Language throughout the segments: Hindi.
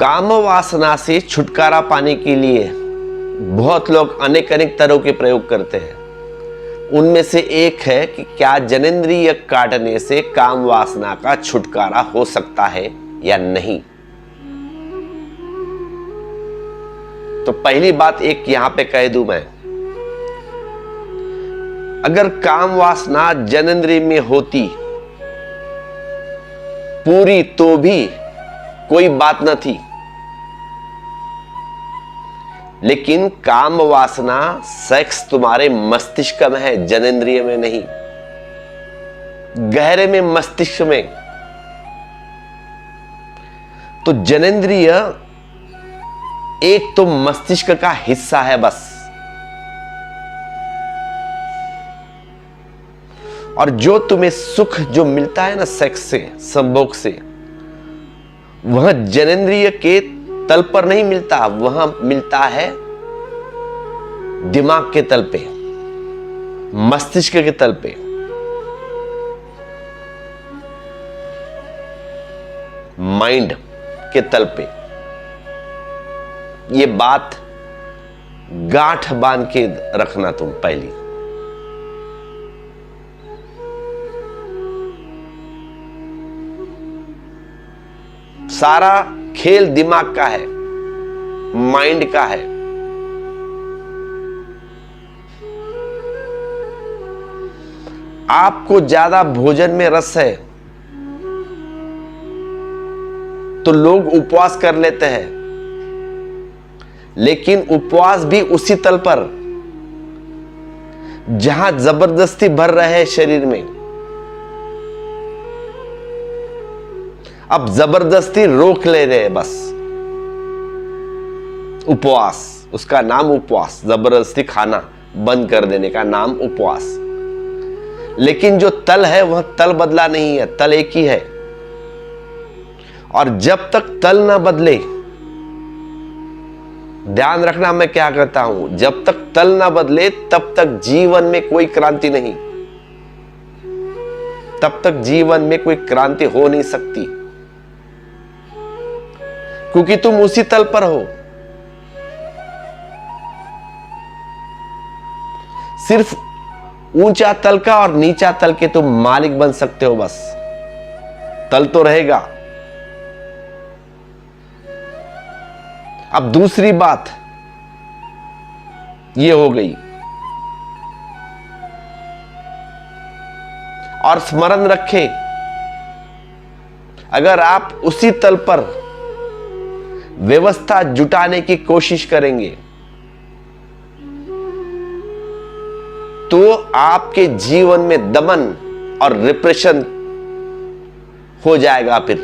काम वासना से छुटकारा पाने के लिए बहुत लोग अनेक अनेक तरह के प्रयोग करते हैं। उनमें से एक है कि क्या जनेंद्रिय काटने से काम वासना का छुटकारा हो सकता है या नहीं। तो पहली बात एक यहां पे कह दूं मैं, अगर काम वासना जनेंद्रिय में होती पूरी तो भी कोई बात न थी, लेकिन काम वासना सेक्स तुम्हारे मस्तिष्क में है, जनेंद्रिय में नहीं, गहरे में मस्तिष्क में। तो जनेंद्रिय एक तो मस्तिष्क का हिस्सा है बस, और जो तुम्हें सुख जो मिलता है ना सेक्स से, संभोग से, वह जनेंद्रिय के तल पर नहीं मिलता, वह मिलता है दिमाग के तल पे, मस्तिष्क के तल पे। माइंड के तल पे। ये बात गांठ बांध के रखना तुम पहली। सारा खेल दिमाग का है, माइंड का है। आपको ज्यादा भोजन में रस है तो लोग उपवास कर लेते हैं, लेकिन उपवास भी उसी तल पर जहां जबरदस्ती भर रहे हैं शरीर में। अब जबरदस्ती रोक ले रहे हैं बस। उपवास, उसका नाम उपवास, जबरदस्ती खाना बंद कर देने का नाम उपवास। लेकिन जो तल है वह तल बदला नहीं है, तल एक ही है। और जब तक तल ना बदले, ध्यान रखना मैं क्या कहता हूं, जब तक तल ना बदले तब तक जीवन में कोई क्रांति नहीं, तब तक जीवन में कोई क्रांति हो नहीं सकती, क्योंकि तुम उसी तल पर हो। सिर्फ ऊंचा तल का और नीचा तल के तुम मालिक बन सकते हो बस, तल तो रहेगा। अब दूसरी बात ये हो गई, और स्मरण रखें, अगर आप उसी तल पर व्यवस्था जुटाने की कोशिश करेंगे तो आपके जीवन में दमन और रिप्रेशन हो जाएगा फिर,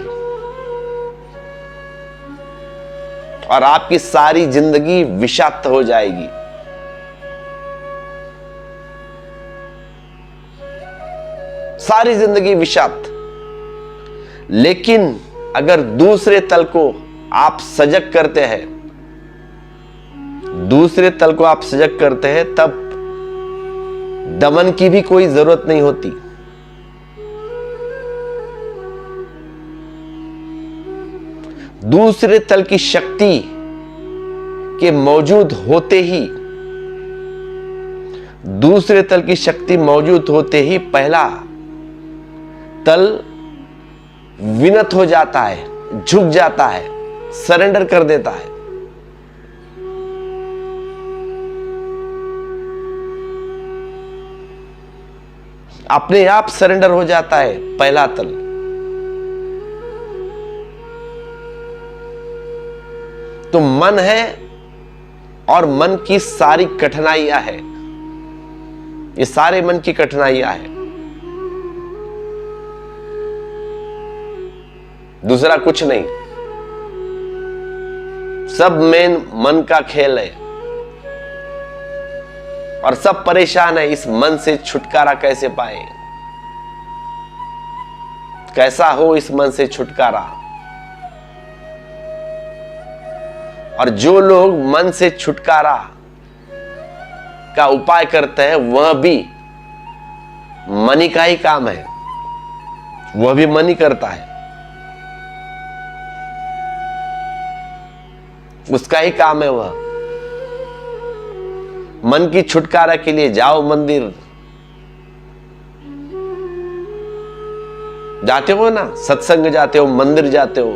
और आपकी सारी जिंदगी विषाक्त हो जाएगी। सारी जिंदगी विषाक्त। लेकिन अगर दूसरे तल को आप सजग करते हैं, दूसरे तल को आप सजग करते हैं, तब दमन की भी कोई जरूरत नहीं होती। दूसरे तल की शक्ति के मौजूद होते ही, दूसरे तल की शक्ति मौजूद होते ही पहला तल विनत हो जाता है, झुक जाता है, सरेंडर कर देता है। अपने आप सरेंडर हो जाता है पहला तल। तो मन है और मन की सारी कठिनाइयां है, ये सारे मन की कठिनाइयां है, दूसरा कुछ नहीं। सब मेन मन का खेल है, और सब परेशान है इस मन से छुटकारा कैसे पाए, कैसा हो इस मन से छुटकारा। और जो लोग मन से छुटकारा का उपाय करते हैं वह भी मनी का ही काम है, वह भी मनी करता है। उसका ही काम है वह। मन की छुटकारा के लिए जाओ मंदिर, जाते हो ना, सत्संग जाते हो, मंदिर जाते हो।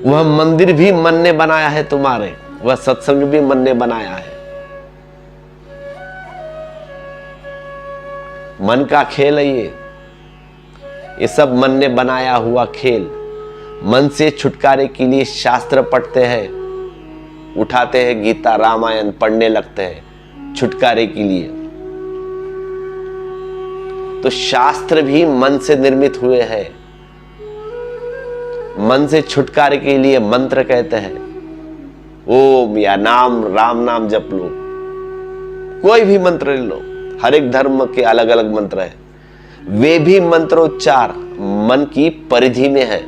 वह मंदिर भी मन ने बनाया है तुम्हारे, वह सत्संग भी मन ने बनाया है। मन का खेल है ये सब मन ने बनाया हुआ खेल। मन से छुटकारे के लिए शास्त्र पढ़ते हैं, उठाते हैं गीता रामायण पढ़ने लगते हैं छुटकारे के लिए। तो शास्त्र भी मन से निर्मित हुए हैं। मन से छुटकारे के लिए मंत्र कहते हैं, ओम या नाम, राम नाम जप लो, कोई भी मंत्र ले लो। हर एक धर्म के अलग अलग मंत्र है, वे भी मंत्रोच्चार मन की परिधि में है।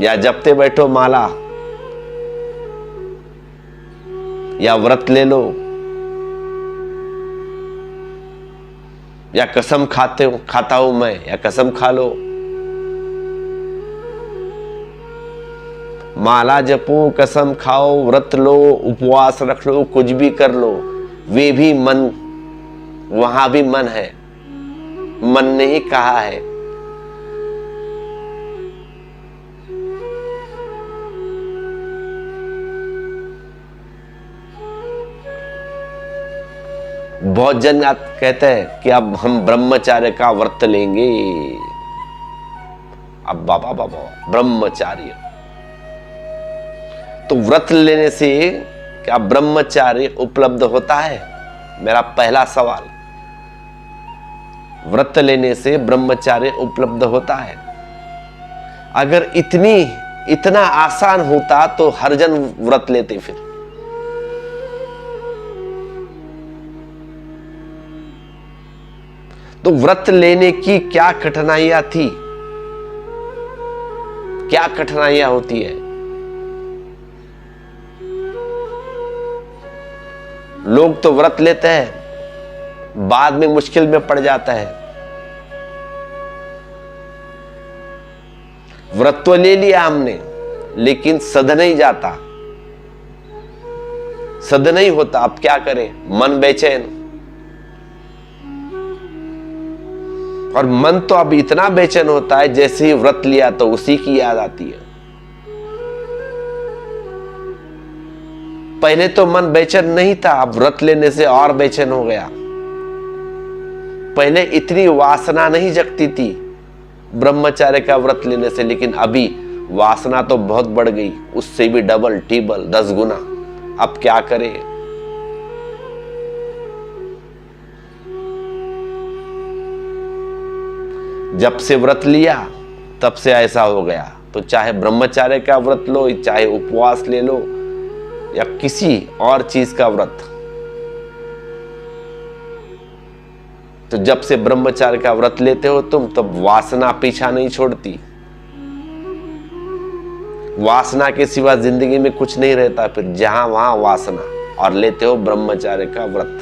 या जपते बैठो माला, या व्रत ले लो, या कसम खाता हूं मैं, या कसम खा लो। माला जपो, कसम खाओ, व्रत लो, उपवास रख लो, कुछ भी कर लो, वे भी मन, वहां भी मन है। मन ने ही कहा है। बहुत जन कहते हैं कि अब हम ब्रह्मचार्य का व्रत लेंगे। अब बाबा ब्रह्मचार्य, तो व्रत लेने से क्या ब्रह्मचार्य उपलब्ध होता है? मेरा पहला सवाल, व्रत लेने से ब्रह्मचार्य उपलब्ध होता है? अगर इतना आसान होता तो हर जन व्रत लेते। फिर तो व्रत लेने की क्या कठिनाइयां थी, क्या कठिनाइयां होती है? लोग तो व्रत लेते हैं, बाद में मुश्किल में पड़ जाता है। व्रत तो ले लिया हमने, लेकिन सद नहीं जाता, सद नहीं होता। अब क्या करें? मन बेचैन। और मन तो अब इतना बेचैन होता है, जैसे ही व्रत लिया तो उसी की याद आती है। पहले तो मन बेचैन नहीं था, अब व्रत लेने से और बेचैन हो गया। पहले इतनी वासना नहीं जगती थी ब्रह्मचार्य का व्रत लेने से, लेकिन अभी वासना तो बहुत बढ़ गई, उससे भी डबल टिबल 10 गुना। अब क्या करें? जब से व्रत लिया तब से ऐसा हो गया। तो चाहे ब्रह्मचार्य का व्रत लो, चाहे उपवास ले लो, या किसी और चीज का व्रत, तो जब से ब्रह्मचार्य का व्रत लेते हो तुम, तब वासना पीछा नहीं छोड़ती। वासना के सिवा जिंदगी में कुछ नहीं रहता, फिर जहां वहां वासना, और लेते हो ब्रह्मचार्य का व्रत।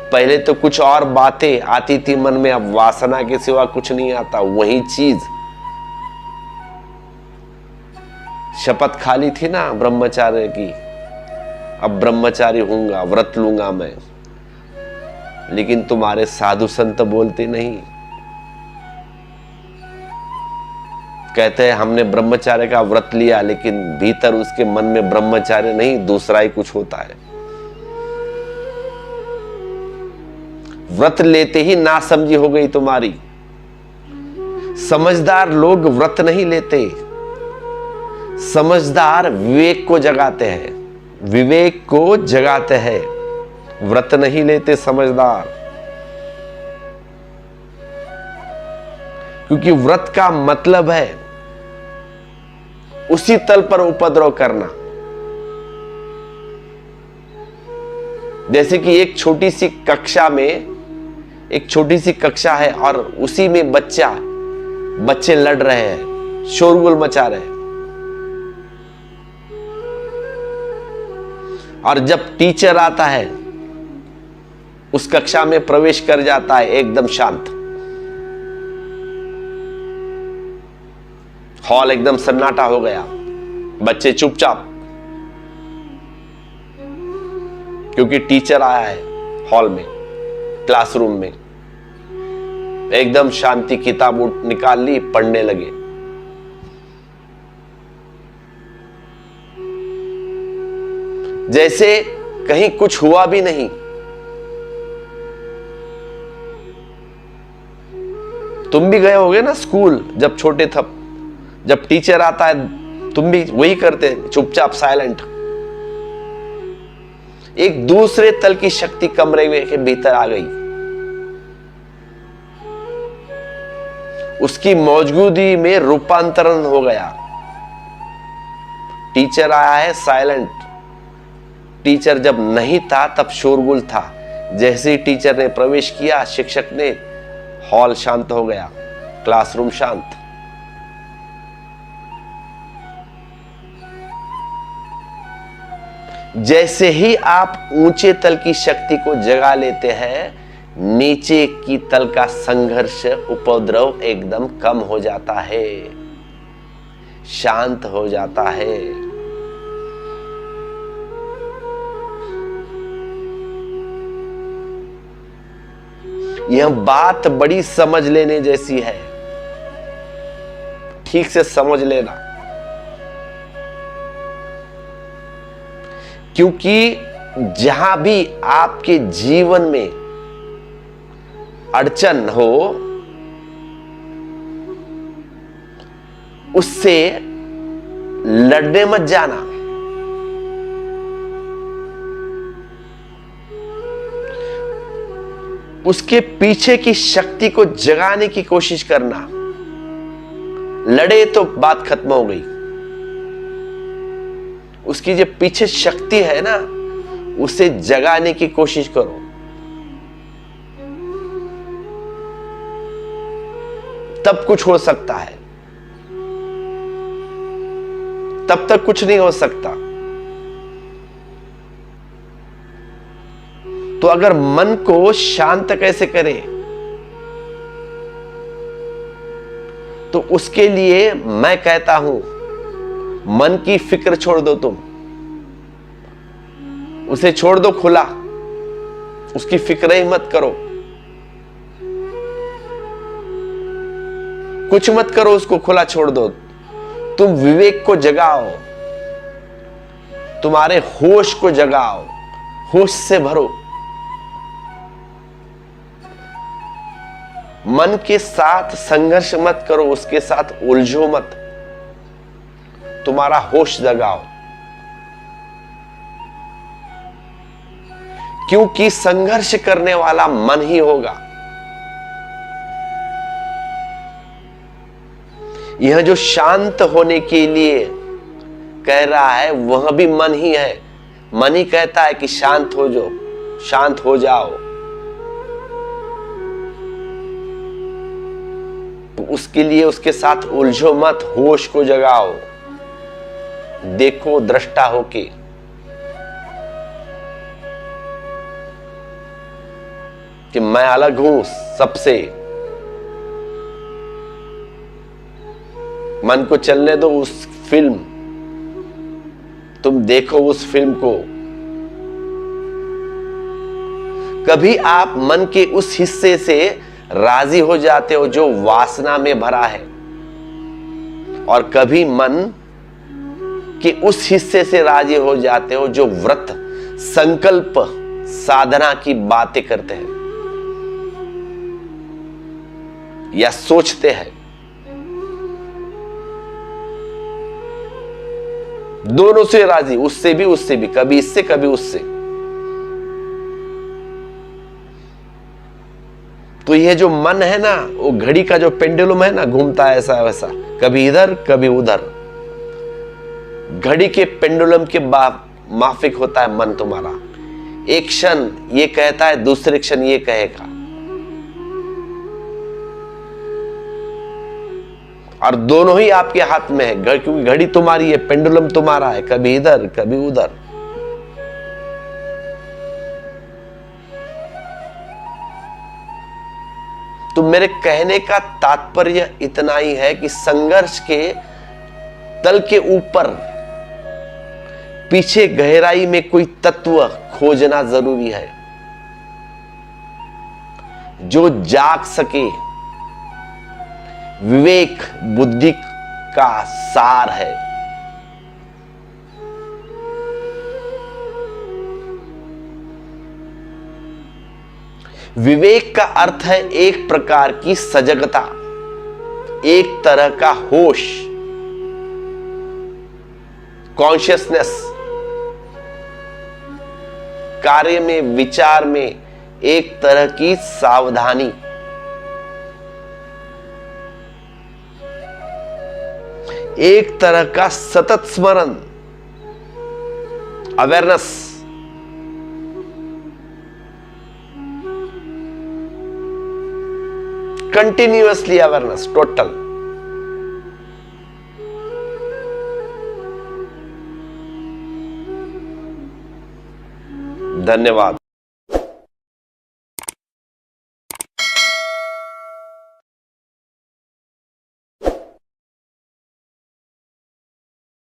पहले तो कुछ और बातें आती थी मन में, अब वासना के सिवा कुछ नहीं आता। वही चीज शपथ खाली थी ना ब्रह्मचार्य की, अब ब्रह्मचारी हूंगा, व्रत लूंगा मैं, लेकिन तुम्हारे साधु संत बोलते नहीं। कहते हैं हमने ब्रह्मचार्य का व्रत लिया, लेकिन भीतर उसके मन में ब्रह्मचार्य नहीं, दूसरा ही कुछ होता है। व्रत लेते ही नासमझी हो गई तुम्हारी। समझदार लोग व्रत नहीं लेते, समझदार विवेक को जगाते हैं, विवेक को जगाते हैं, व्रत नहीं लेते समझदार। क्योंकि व्रत का मतलब है उसी तल पर उपद्रव करना। जैसे कि एक छोटी सी कक्षा में, एक छोटी सी कक्षा है और उसी में बच्चे लड़ रहे हैं, शोरगुल मचा रहे हैं। और जब टीचर आता है, उस कक्षा में प्रवेश कर जाता है एकदम शांत, हॉल एकदम सन्नाटा हो गया, बच्चे चुपचाप, क्योंकि टीचर आया है हॉल में, क्लासरूम में। एकदम शांति, किताब निकाल ली, पढ़ने लगे। जैसे कहीं कुछ हुआ भी नहीं। तुम भी गए होगे ना स्कूल जब छोटे थे, जब टीचर आता है तुम भी वही करते हैं, चुपचाप साइलेंट। एक दूसरे तल की शक्ति कमरे में के भीतर आ गई, उसकी मौजूदगी में रूपांतरण हो गया। टीचर आया है साइलेंट, टीचर जब नहीं था तब शोरगुल था। जैसे ही टीचर ने प्रवेश किया, शिक्षक ने, हॉल शांत हो गया, क्लासरूम शांत। जैसे ही आप ऊंचे तल की शक्ति को जगा लेते हैं, नीचे की तल का संघर्ष, उपद्रव एकदम कम हो जाता है, शांत हो जाता है। यह बात बड़ी समझ लेने जैसी है, ठीक से समझ लेना, क्योंकि जहां भी आपके जीवन में अड़चन हो, उससे लड़ने मत जाना। उसके पीछे की शक्ति को जगाने की कोशिश करना। लड़े तो बात खत्म हो गई। उसकी जो पीछे शक्ति है ना, उसे जगाने की कोशिश करो। तब कुछ हो सकता है, तब तक कुछ नहीं हो सकता। तो अगर मन को शांत कैसे करें, तो उसके लिए मैं कहता हूं, मन की फिक्र छोड़ दो, तुम उसे छोड़ दो खुला, उसकी फिक्र ही मत करो, कुछ मत करो, उसको खुला छोड़ दो। तुम विवेक को जगाओ, तुम्हारे होश को जगाओ, होश से भरो। मन के साथ संघर्ष मत करो, उसके साथ उलझो मत, तुम्हारा होश जगाओ। क्योंकि संघर्ष करने वाला मन ही होगा। यह जो शांत होने के लिए कह रहा है, वह भी मन ही है। मन ही कहता है कि शांत हो जाओ, शांत हो जाओ। तो उसके लिए उसके साथ उलझो मत, होश को जगाओ, देखो दृष्टा होके। कि मैं अलग हूं सबसे। मन को चलने दो, उस फिल्म, तुम देखो उस फिल्म को। कभी आप मन के उस हिस्से से राजी हो जाते हो जो वासना में भरा है, और कभी मन के उस हिस्से से राजी हो जाते हो जो व्रत, संकल्प, साधना की बातें करते हैं या सोचते हैं। दोनों से राजी, उससे भी, कभी इससे कभी उससे। तो ये जो मन है ना, वो घड़ी का जो पेंडुलम है ना, घूमता है ऐसा वैसा, कभी इधर कभी उधर। घड़ी के पेंडुलम के माफिक होता है मन तुम्हारा। एक क्षण ये कहता है, दूसरे क्षण ये कहेगा, और दोनों ही आपके हाथ में है, क्योंकि घड़ी तुम्हारी है, पेंडुलम तुम्हारा है, कभी इधर कभी उधर। तो मेरे कहने का तात्पर्य इतना ही है कि संघर्ष के तल के ऊपर पीछे गहराई में कोई तत्व खोजना जरूरी है जो जाग सके। विवेक बुद्धि का सार है। विवेक का अर्थ है एक प्रकार की सजगता, एक तरह का होश, कॉन्शियसनेस, कार्य में, विचार में एक तरह की सावधानी। एक तरह का सतत स्मरण, अवेयरनेस। Continuously awareness, total. धन्यवाद।